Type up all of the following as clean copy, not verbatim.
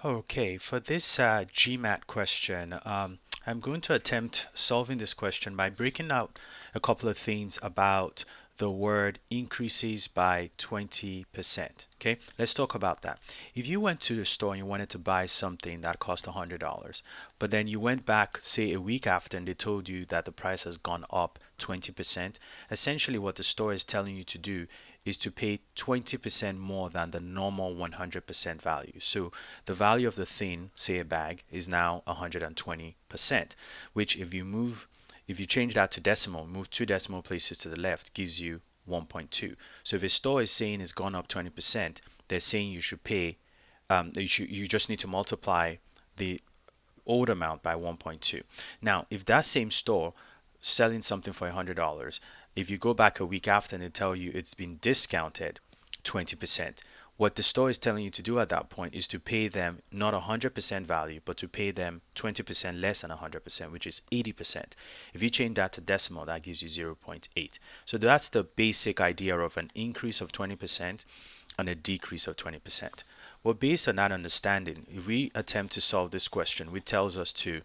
Okay, for this GMAT question, I'm going to attempt solving this question by breaking out a couple of things about the word increases by 20%. Okay, let's talk about that. If you went to the store and you wanted to buy something that cost $100, but then you went back, say, a week after and they told you that the price has gone up 20%, essentially what the store is telling you to do is to pay 20% more than the normal 100% value. So the value of the thing, say a bag, is now 120%, which if you change that to decimal, move 2 decimal places to the left, gives you 1.2. So if a store is saying it's gone up 20%, they're saying you should pay, you just need to multiply the old amount by 1.2. Now, if that same store selling something for $100, if you go back a week after and they tell you it's been discounted 20%, what the store is telling you to do at that point is to pay them not 100% value, but to pay them 20% less than 100%, which is 80%. If you change that to decimal, that gives you 0.8. So that's the basic idea of an increase of 20% and a decrease of 20%. Well, based on that understanding, if we attempt to solve this question, which tells us to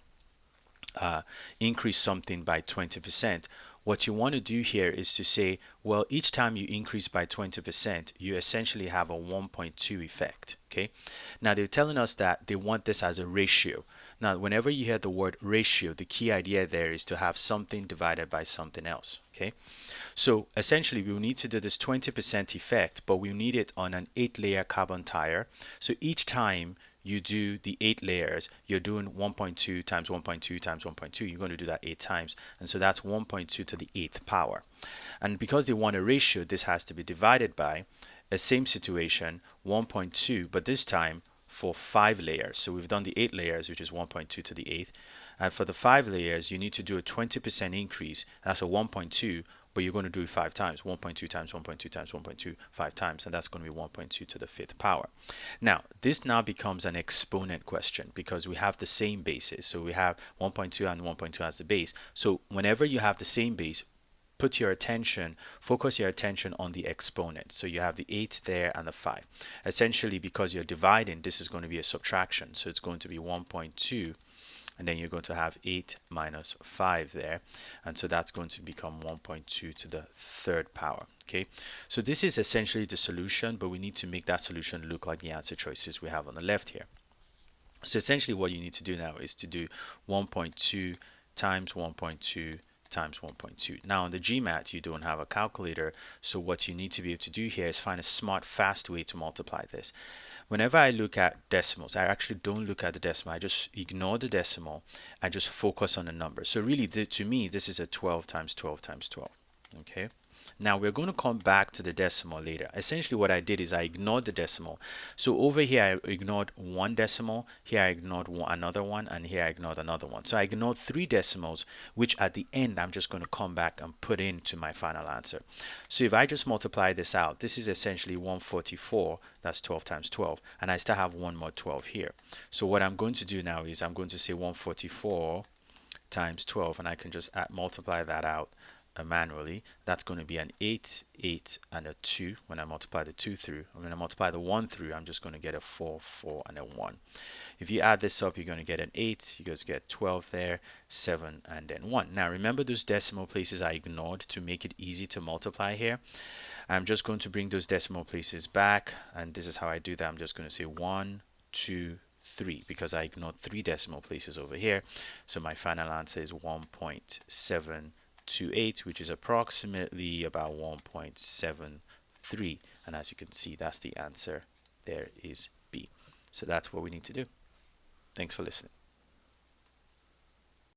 increase something by 20%, what you want to do here is to say, well, each time you increase by 20%, you essentially have a 1.2 effect. Okay. Now they're telling us that they want this as a ratio. Now, whenever you hear the word ratio, the key idea there is to have something divided by something else. Okay. So essentially, we will need to do this 20% effect, but we need it on an 8-layer carbon tire. So each time you do the 8 layers, you're doing 1.2 times 1.2 times 1.2. You're going to do that 8 times. And so that's 1.2 to the 8th power. And because they want a ratio, this has to be divided by a same situation, 1.2, but this time for 5 layers. So we've done the 8 layers, which is 1.2 to the 8th. And for the 5 layers, you need to do a 20% increase. That's a 1.2, but you're going to do it 5 times. 1.2 times 1.2 times 1.2, 5 times, and that's going to be 1.2 to the 5th power. Now, this now becomes an exponent question because we have the same basis. So we have 1.2 and 1.2 as the base. So whenever you have the same base, focus your attention on the exponent. So you have the 8 there and the 5. Essentially, because you're dividing, this is going to be a subtraction. So it's going to be 1.2, and then you're going to have 8 minus 5 there, and so that's going to become 1.2 to the 3rd power. Okay, so this is essentially the solution, but we need to make that solution look like the answer choices we have on the left here. So essentially what you need to do now is to do 1.2 times 1.2 times 1.2. Now on the GMAT you don't have a calculator, so what you need to be able to do here is find a smart, fast way to multiply this. Whenever I look at decimals, I actually don't look at the decimal. I just ignore the decimal and just focus on the number. So really, to me, this is a 12 times 12 times 12. Okay. Now we're going to come back to the decimal later. Essentially what I did is I ignored the decimal. So over here I ignored 1 decimal, here I ignored another one, and here I ignored another one. So I ignored 3 decimals, which at the end I'm just going to come back and put into my final answer. So if I just multiply this out, this is essentially 144, that's 12 times 12, and I still have one more 12 here. So what I'm going to do now is I'm going to say 144 times 12, and I can just multiply that out manually. That's going to be an 8, 8, and a 2 when I multiply the 2 through. When I multiply the 1 through, I'm just going to get a 4, 4, and a 1. If you add this up, you're going to get an 8. You guys get 12 there, 7, and then 1. Now remember those decimal places I ignored to make it easy to multiply here. I'm just going to bring those decimal places back, and this is how I do that. I'm just going to say 1, 2, 3 because I ignored 3 decimal places over here. So my final answer is 1.728, which is approximately about 1.73, and as you can see, that's the answer. There is B. So that's what we need to do. Thanks for listening.